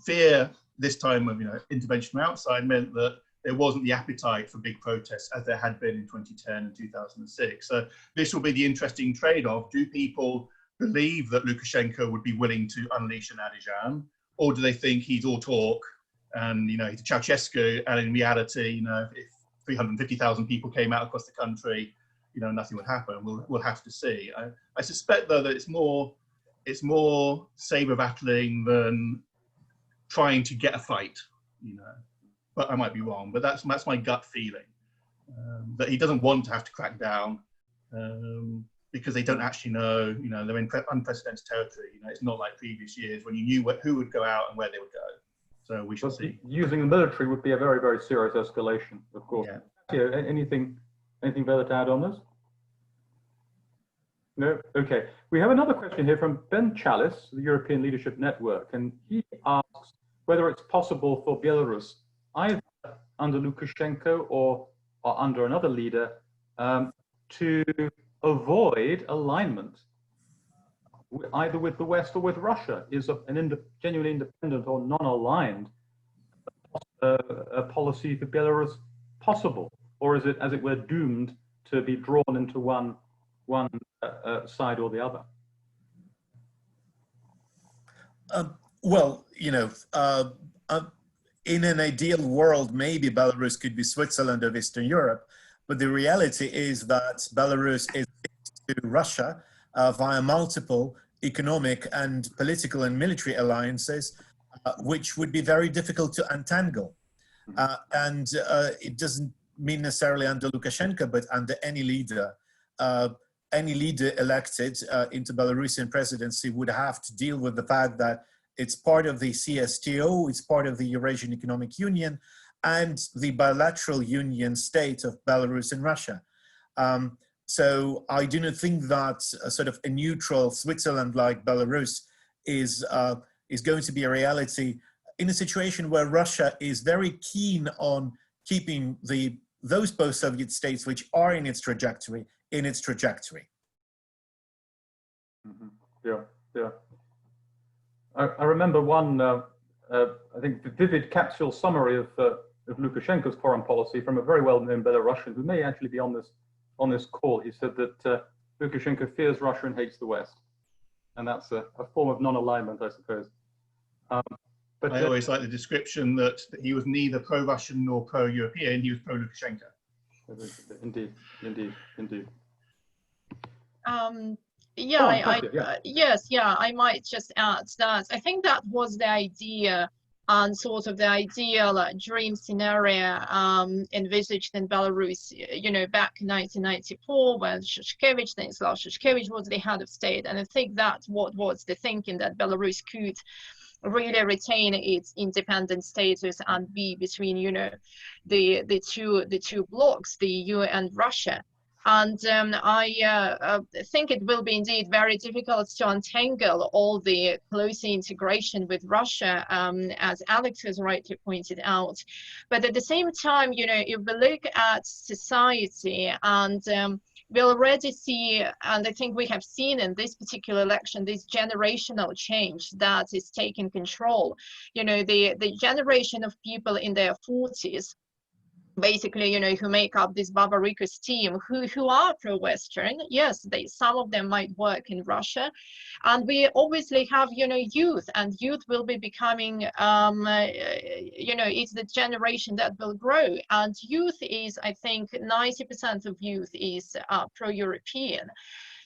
fear this time of intervention from outside meant that there wasn't the appetite for big protests as there had been in 2010 and 2006. So this will be the interesting trade-off. Do people believe that Lukashenko would be willing to unleash an Andijan, or do they think he's all talk and he's a Ceausescu, and in reality, if 350,000 people came out across the country, nothing would happen? We'll have to see. I suspect though that it's more saber rattling than trying to get a fight, but I might be wrong. But that's my gut feeling, that he doesn't want to have to crack down, because they don't actually know, they're in unprecedented territory. It's not like previous years when you knew who would go out and where they would go. So we shall see. Using the military would be a very, very serious escalation, of course. Yeah. Anything further to add on this? No? Okay. We have another question here from Ben Chalice, the European Leadership Network, and he asks whether it's possible for Belarus, either under Lukashenko or under another leader, to avoid alignment either with the West or with Russia. Is an genuinely independent or non-aligned policy for Belarus possible, or is it, as it were, doomed to be drawn into one side or the other? In an ideal world, maybe Belarus could be Switzerland of Eastern Europe, but the reality is that Belarus is linked to Russia via multiple economic and political and military alliances, which would be very difficult to untangle. And it doesn't mean necessarily under Lukashenko, but under any leader elected into Belarusian presidency would have to deal with the fact that it's part of the CSTO, it's part of the Eurasian Economic Union, and the bilateral union state of Belarus and Russia. So I do not think that a sort of a neutral Switzerland like Belarus is going to be a reality in a situation where Russia is very keen on keeping those post-Soviet states which are in its trajectory, Mm-hmm. Yeah, yeah. I remember one, I think, vivid capsule summary of Lukashenko's foreign policy from a very well-known Belarusian who may actually be on this call. He said that Lukashenko fears Russia and hates the West, and that's a form of non-alignment, I suppose. But I always like the description that he was neither pro-Russian nor pro-European. He was pro-Lukashenko. Indeed, indeed, indeed. Yeah, yes, yeah, I might just add that I think that was the idea and sort of the ideal dream scenario envisaged in Belarus, you know, back in 1994 when Stanislav Shushkevich was the head of state. And I think that's what was the thinking, that Belarus could really retain its independent status and be between, you know, the two blocks, the EU and Russia. And I think it will be indeed very difficult to untangle all the close integration with Russia, as Alex has rightly pointed out. But at the same time, you know, if we look at society, and we'll already see, and I think we have seen in this particular election, this generational change that is taking control. You know, the generation of people in their 40s, basically, you know, who make up this Babarika's team, who are pro-Western. Yes, some of them might work in Russia. And we obviously have, you know, youth, and youth will be becoming, you know, it's the generation that will grow. And youth is, I think, 90% of youth is pro-European.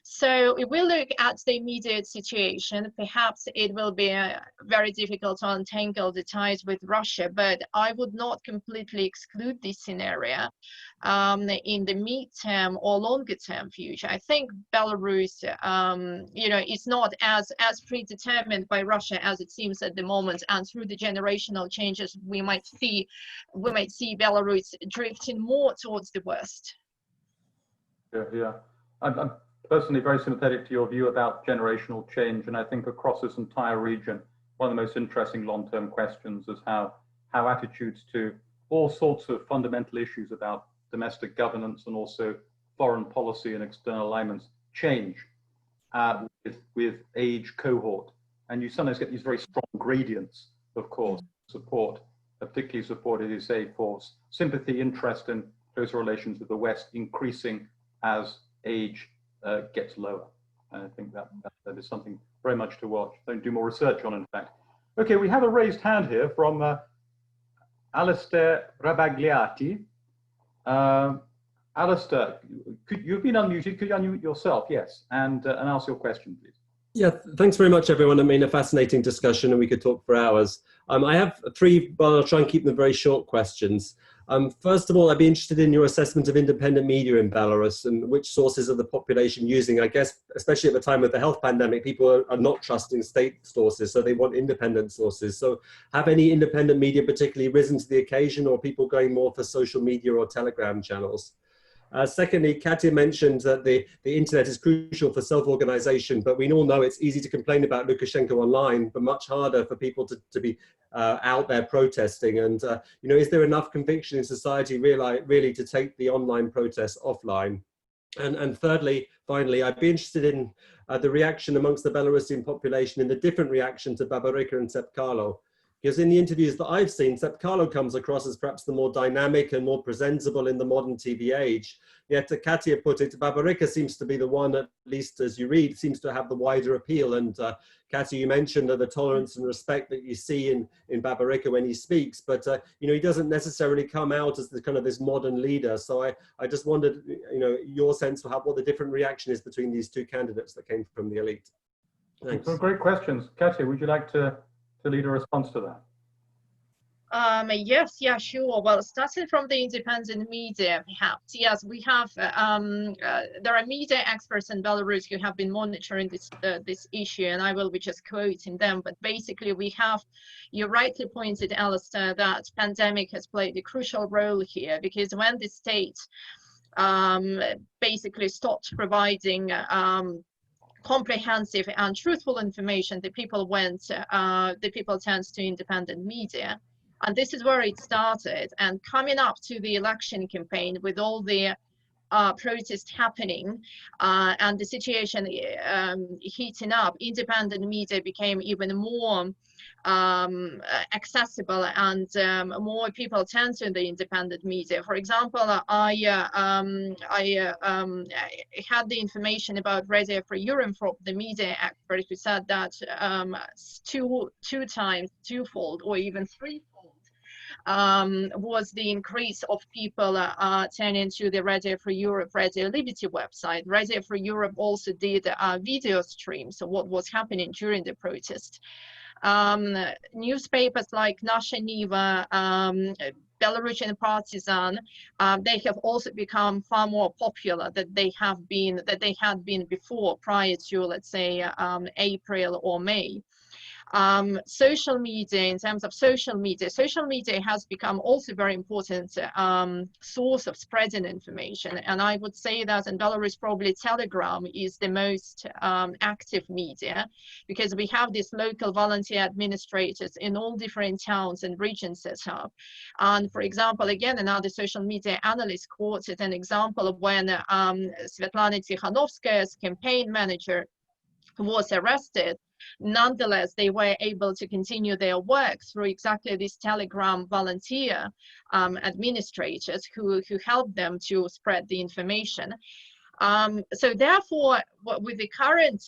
So if we look at the immediate situation, perhaps it will be very difficult to untangle the ties with Russia, but I would not completely exclude this scenario in the mid-term or longer-term future. I think Belarus, you know, is not as predetermined by Russia as it seems at the moment, and through the generational changes, we might see Belarus drifting more towards the West. Yeah, yeah. I'm personally very sympathetic to your view about generational change, and I think across this entire region, one of the most interesting long-term questions is how attitudes to all sorts of fundamental issues about domestic governance and also foreign policy and external alignments change with age cohort. And you sometimes get these very strong gradients, of course, support, particularly support, as you say, for sympathy, interest, and closer relations with the West increasing as age gets lower. And I think that is something very much to watch. Don't do more research on, in fact. Okay, we have a raised hand here from Alistair Rabagliati. Alistair, you've been unmuted. Could you unmute yourself? Yes, and ask your question, please. Yeah, thanks very much, everyone. I mean, a fascinating discussion, and we could talk for hours. I have three, but I'll try and keep them very short questions. First of all, I'd be interested in your assessment of independent media in Belarus and which sources are the population using. I guess, especially at the time of the health pandemic, people are not trusting state sources, so they want independent sources. So have any independent media particularly risen to the occasion, or people going more for social media or Telegram channels? Secondly, Katia mentioned that the internet is crucial for self-organization, but we all know it's easy to complain about Lukashenko online, but much harder for people to be out there protesting. And, you know, is there enough conviction in society really to take the online protests offline? And thirdly, finally, I'd be interested in the reaction amongst the Belarusian population and the different reaction to Babarika and Tsepkalo. Because in the interviews that I've seen, Tsepkalo comes across as perhaps the more dynamic and more presentable in the modern TV age. Yet, Katia put it, Babarika seems to be the one, at least as you read, seems to have the wider appeal. And Katia, you mentioned the tolerance and respect that you see in Babarika when he speaks, but you know, he doesn't necessarily come out as the kind of this modern leader. So I just wondered, you know, your sense of what the different reaction is between these two candidates that came from the elite. Thanks. Some great questions. Katia, would you like to lead a response to that? Yes, yeah, sure. Well, starting from the independent media, perhaps, yes, we have, there are media experts in Belarus who have been monitoring this issue, and I will be just quoting them, but basically we have, you rightly pointed, Alistair, that pandemic has played a crucial role here, because when the state basically stopped providing comprehensive and truthful information, the people turned to independent media. And this is where it started. And coming up to the election campaign with all the protest happening and the situation heating up, independent media became even more accessible, and more people turn to the independent media. For example, I had the information about Radio Free Europe from the media expert who said that twofold or even threefold was the increase of people turning to the Radio Free Europe, Radio Liberty website. Radio Free Europe also did video streams of what was happening during the protest. Newspapers like Nasha Niva, Belarusian Partisan, they have also become far more popular than they had been before, prior to, let's say, April or May. Social media, in terms of social media has become also very important source of spreading information. And I would say that in Belarus, probably Telegram is the most active media, because we have these local volunteer administrators in all different towns and regions set up. And for example, again, another social media analyst quoted an example of when Svetlana Tikhanovskaya's campaign manager was arrested. Nonetheless, they were able to continue their work through exactly these Telegram volunteer administrators who helped them to spread the information. So therefore, with the current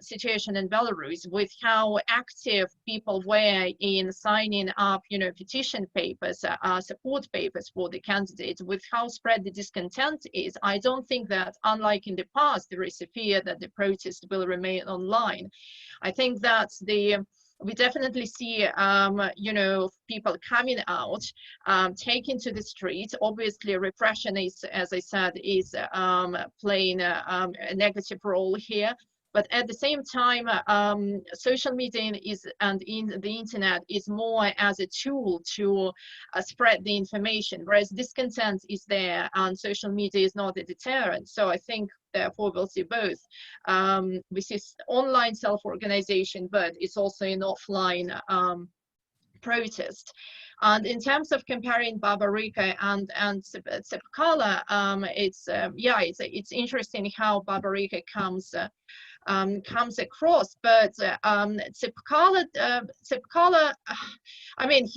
situation in Belarus, with how active people were in signing up, petition papers, support papers for the candidates, with how spread the discontent is, I don't think that, unlike in the past, there is a fear that the protest will remain online. I think that we definitely see, people coming out, taking to the streets. Obviously, repression is, as I said, is playing a negative role here. But at the same time, social media and the internet is more as a tool to spread the information, whereas discontent is there and social media is not a deterrent. So I think, therefore, we'll see both. We see online self-organization, but it's also an offline protest. And in terms of comparing Babarika and Tsepkala, it's interesting how Babarika comes across, but Tsepkala, I mean,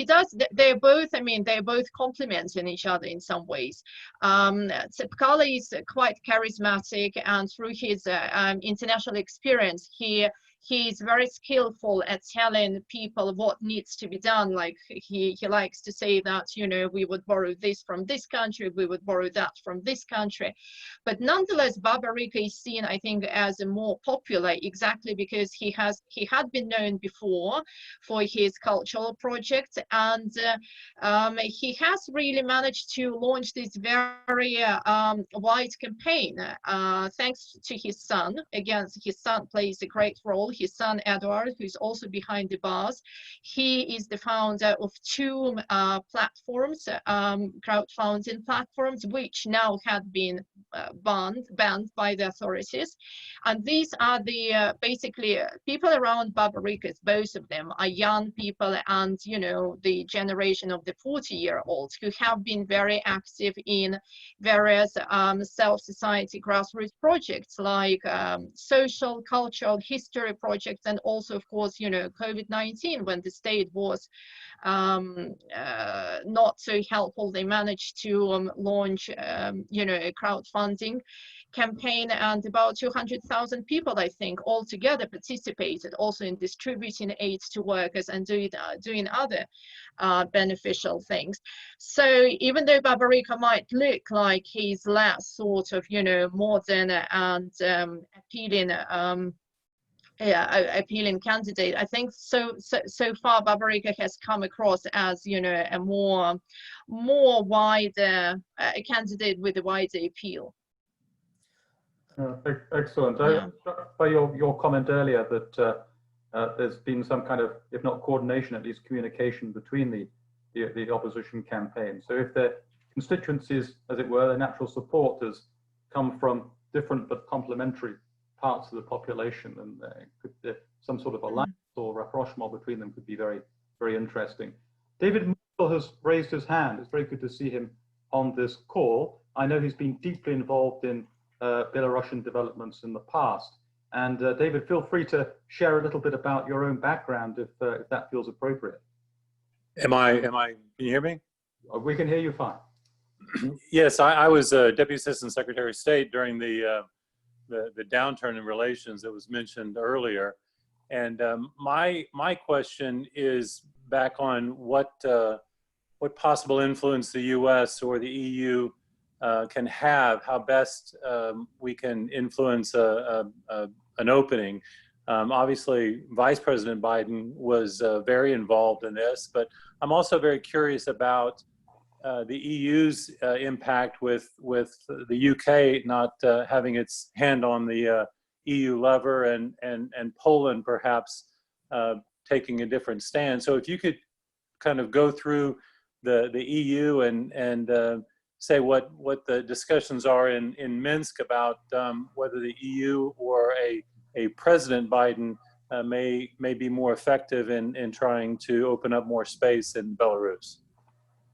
they're both complementing each other in some ways. Tsepkala is quite charismatic, and through his international experience, he is very skillful at telling people what needs to be done. Like he likes to say that, we would borrow this from this country, we would borrow that from this country. But nonetheless, Babarika is seen, I think, as a more popular, exactly because he had been known before for his cultural projects, and he has really managed to launch this very wide campaign, thanks to his son. Again, his son plays a great role. His son Edward, who is also behind the bars, he is the founder of two platforms, crowdfunding platforms, which now had been banned by the authorities. And these are the basically people around Babarika. Both of them are young people, and the generation of the 40-year-olds who have been very active in various self-society grassroots projects like social, cultural, history projects, and also, of course, COVID-19, when the state was not so helpful, they managed to launch, a crowdfunding campaign, and about 200,000 people, I think, altogether participated also in distributing aid to workers and doing other beneficial things. So even though Babarika might look like he's less sort of, modern and appealing candidate, I think so far Babarika has come across as a more wider candidate with a wider appeal. Excellent. I was struck by your comment earlier that there's been some kind of, if not coordination, at least communication between the opposition campaign. So if their constituencies, as it were, their natural supporters come from different but complementary parts of the population, and some sort of alliance or rapprochement between them could be very, very interesting. David Mitchell has raised his hand. It's very good to see him on this call. I know he's been deeply involved in Belarusian developments in the past. And David, feel free to share a little bit about your own background if that feels appropriate. Can you hear me? We can hear you fine. Yes, I was Deputy Assistant Secretary of State during the downturn in relations that was mentioned earlier. And my question is back on what possible influence the US or the EU can have, how best we can influence an opening. Obviously, Vice President Biden was very involved in this, but I'm also very curious about the EU's impact with the UK not having its hand on the EU lever and Poland perhaps taking a different stand. So if you could kind of go through the EU and say what the discussions are in Minsk about whether the EU or a President Biden may be more effective in trying to open up more space in Belarus.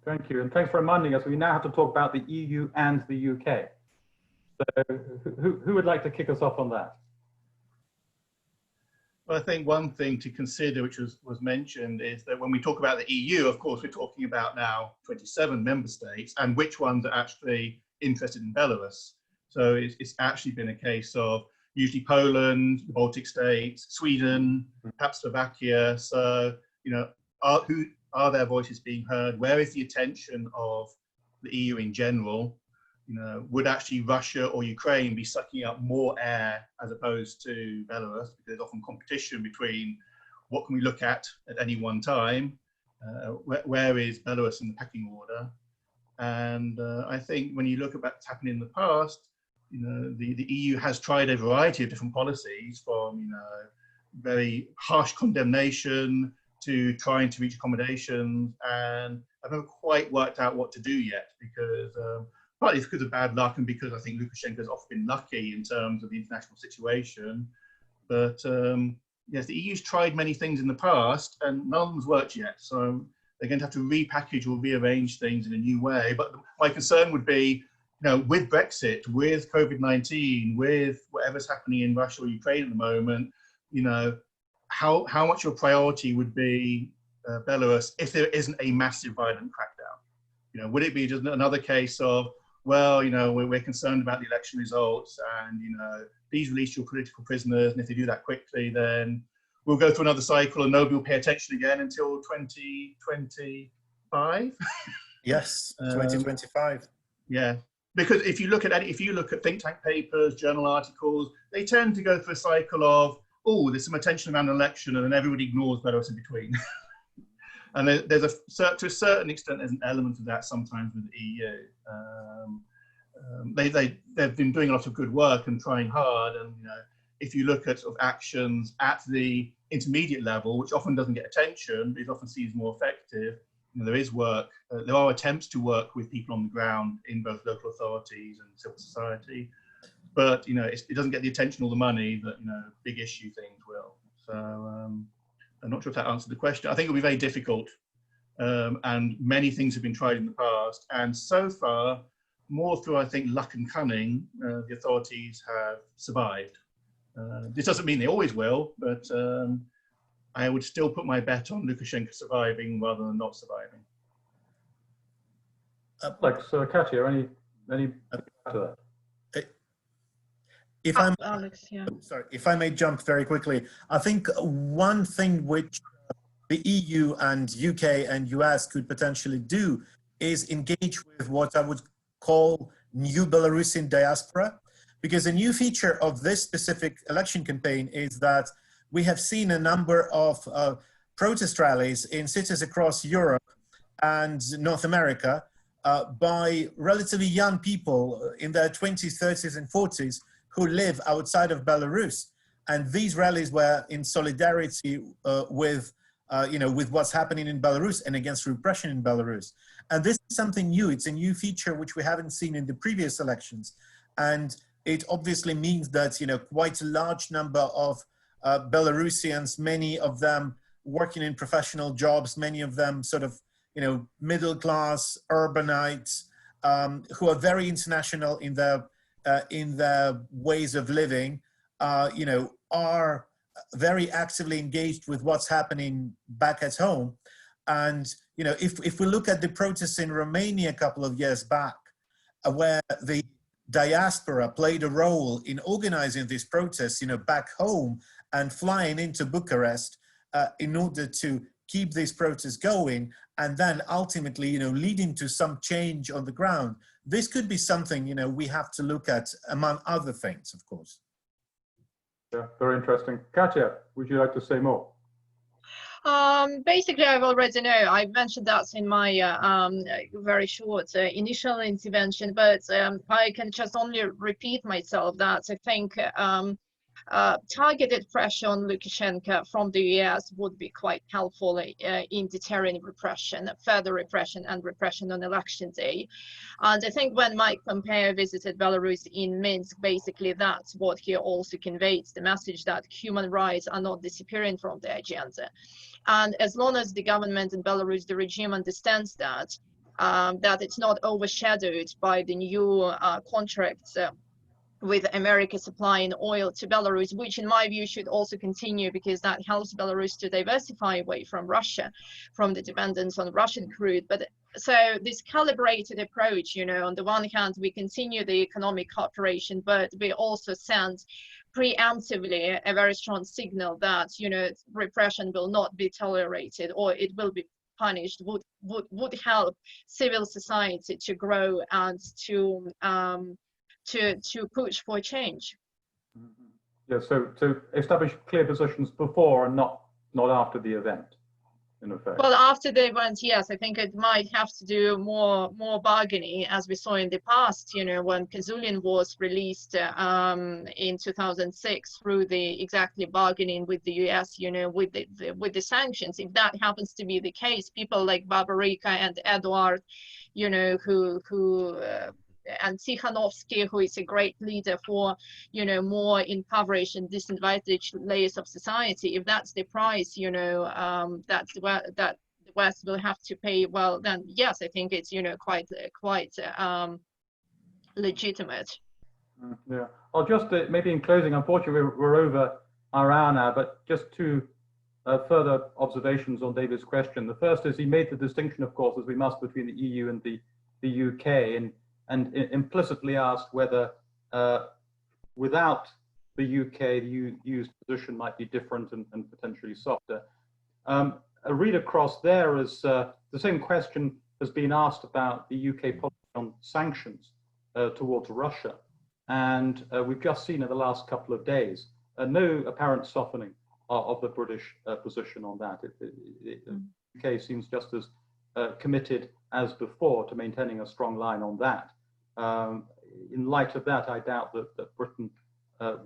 Thank you, and thanks for reminding us. We now have to talk about the EU and the UK. So who would like to kick us off on that? Well, I think one thing to consider, which was mentioned, is that when we talk about the EU, of course, we're talking about now 27 member states and which ones are actually interested in Belarus. So it's actually been a case of usually Poland, the Baltic states, Sweden, perhaps Slovakia. So, you know, are their voices being heard? Where is the attention of the EU in general? You know, would actually Russia or Ukraine be sucking up more air as opposed to Belarus? Because there's often competition between what can we look at any one time? Where is Belarus in the pecking order? And I think when you look at what's happened in the past, you know, the EU has tried a variety of different policies, from, you know, very harsh condemnation to trying to reach accommodations, and I've never quite worked out what to do yet, because partly it's because of bad luck and because I think Lukashenko has often been lucky in terms of the international situation. But yes, the EU's tried many things in the past and none of them's worked yet. So they're going to have to repackage or rearrange things in a new way. But my concern would be, you know, with Brexit, with COVID-19, with whatever's happening in Russia or Ukraine at the moment, you know, how much your priority would be Belarus if there isn't a massive violent crackdown? You know, would it be just another case of, well, you know, we're concerned about the election results and, you know, please release your political prisoners, and if they do that quickly, then we'll go through another cycle and nobody will pay attention again until 2025? Yes, 2025. Yeah, because if you look at think tank papers, journal articles, they tend to go through a cycle of, oh, there's some attention around an election, and then everybody ignores Belarus in between. And there's to a certain extent, there's an element of that sometimes with the EU. They've been doing a lot of good work and trying hard, and, you know, if you look at sort of actions at the intermediate level, which often doesn't get attention, but is often seen as more effective, you know, there is work. There are attempts to work with people on the ground in both local authorities and civil society, but, you know, it doesn't get the attention or the money that, you know, big issue things will. So I'm not sure if that answered the question. I think it'll be very difficult, and many things have been tried in the past, and so far, more through, I think, luck and cunning, the authorities have survived. This doesn't mean they always will, but I would still put my bet on Lukashenko surviving rather than not surviving. Katia, any to that? If I'm, Alex, yeah. sorry, if I may jump very quickly, I think one thing which the EU and UK and US could potentially do is engage with what I would call new Belarusian diaspora, because a new feature of this specific election campaign is that we have seen a number of protest rallies in cities across Europe and North America by relatively young people in their 20s, 30s and 40s who live outside of Belarus. And these rallies were in solidarity with what's happening in Belarus and against repression in Belarus. And this is something new. It's a new feature which we haven't seen in the previous elections. And it obviously means that, you know, quite a large number of Belarusians, many of them working in professional jobs, many of them sort of, you know, middle class, urbanites, who are very international in their ways of living, you know, are very actively engaged with what's happening back at home. And, you know, if we look at the protests in Romania a couple of years back, where the diaspora played a role in organizing these protests, you know, back home and flying into Bucharest in order to keep these protests going, and then ultimately, you know, leading to some change on the ground. This could be something, you know, we have to look at, among other things, of course. Yeah, very interesting. Katia, would you like to say more? Basically, I've already know. I mentioned that in my very short initial intervention, but I can just only repeat myself that I think targeted pressure on Lukashenko from the US would be quite helpful in deterring repression, further repression and repression on election day. And I think when Mike Pompeo visited Belarus in Minsk, basically that's what he also conveyed, the message that human rights are not disappearing from the agenda. And as long as the government in Belarus, the regime understands that, that it's not overshadowed by the new contracts with America supplying oil to Belarus, which in my view should also continue because that helps Belarus to diversify away from Russia, from the dependence on Russian crude. But so this calibrated approach, you know, on the one hand, we continue the economic cooperation, but we also send preemptively a very strong signal that, you know, repression will not be tolerated or it will be punished, would help civil society to grow and to push for change. Yeah, so to establish clear positions before and not after the event, in effect. Well, after the event, yes, I think it might have to do more bargaining, as we saw in the past, you know, when Kazulin was released in 2006 through the exactly bargaining with the US, you know, with the sanctions. If that happens to be the case, people like Babarika and Eduard, you know, and Tikhanovsky, who is a great leader for, you know, more impoverished and disadvantaged layers of society. If that's the price, you know, that the West will have to pay, well, then yes, I think it's, you know, quite legitimate. Yeah, I'll just maybe in closing, unfortunately we're over our hour now, but just two further observations on David's question. The first is he made the distinction, of course, as we must, between the EU and the UK, and implicitly asked whether without the UK, the EU's position might be different and potentially softer. A read across there is the same question has been asked about the UK policy on sanctions towards Russia. And we've just seen in the last couple of days, no apparent softening of the British position on that. The UK seems just as committed as before to maintaining a strong line on that. In light of that, I doubt that Britain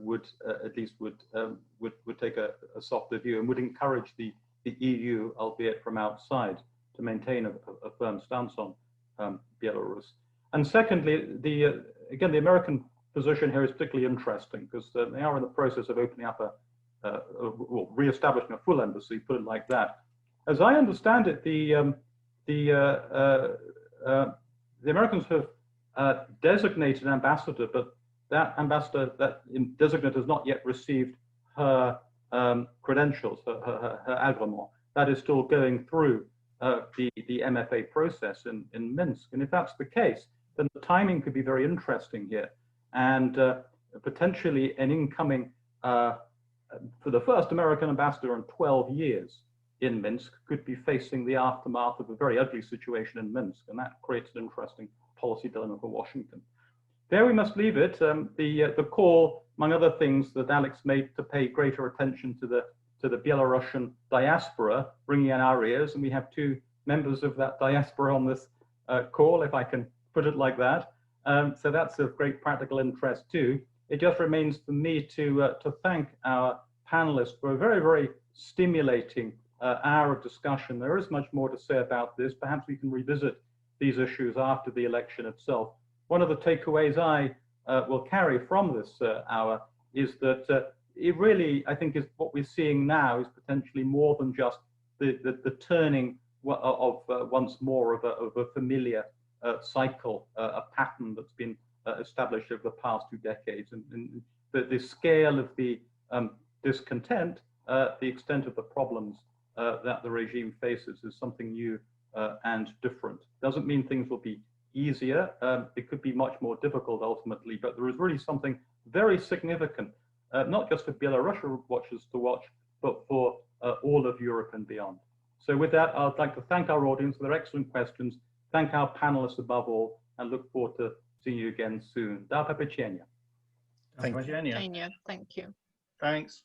would at least would take a softer view and would encourage the EU, albeit from outside, to maintain a firm stance on Belarus. And secondly, again, the American position here is particularly interesting because they are in the process of opening up well, re-establishing a full embassy, put it like that. As I understand it, the Americans have designated an ambassador, but that ambassador, that designate, has not yet received her credentials, her agrément. That is still going through the MFA process in Minsk. And if that's the case, then the timing could be very interesting here. And potentially an incoming, for the first American ambassador in 12 years in Minsk, could be facing the aftermath of a very ugly situation in Minsk. And that creates an interesting policy dilemma for Washington. There we must leave it. The call, among other things, that Alex made to pay greater attention to the Belarusian diaspora, ringing in our ears, and we have two members of that diaspora on this call, if I can put it like that. So that's of great practical interest too. It just remains for me to thank our panelists for a very, very stimulating hour of discussion. There is much more to say about this. Perhaps we can revisit these issues after the election itself. One of the takeaways I will carry from this hour is that it really, I think, is what we're seeing now is potentially more than just the turning of once more of a familiar cycle, a pattern that's been established over the past 2 decades. And the scale of the discontent, the extent of the problems that the regime faces is something new and different. Doesn't mean things will be easier. It could be much more difficult ultimately, but there is really something very significant, not just for Belarusian watchers to watch, but for all of Europe and beyond. So with that, I'd like to thank our audience for their excellent questions, thank our panelists above all, and look forward to seeing you again soon. Do pobачення. Thank you. Virginia. Thank you. Thanks.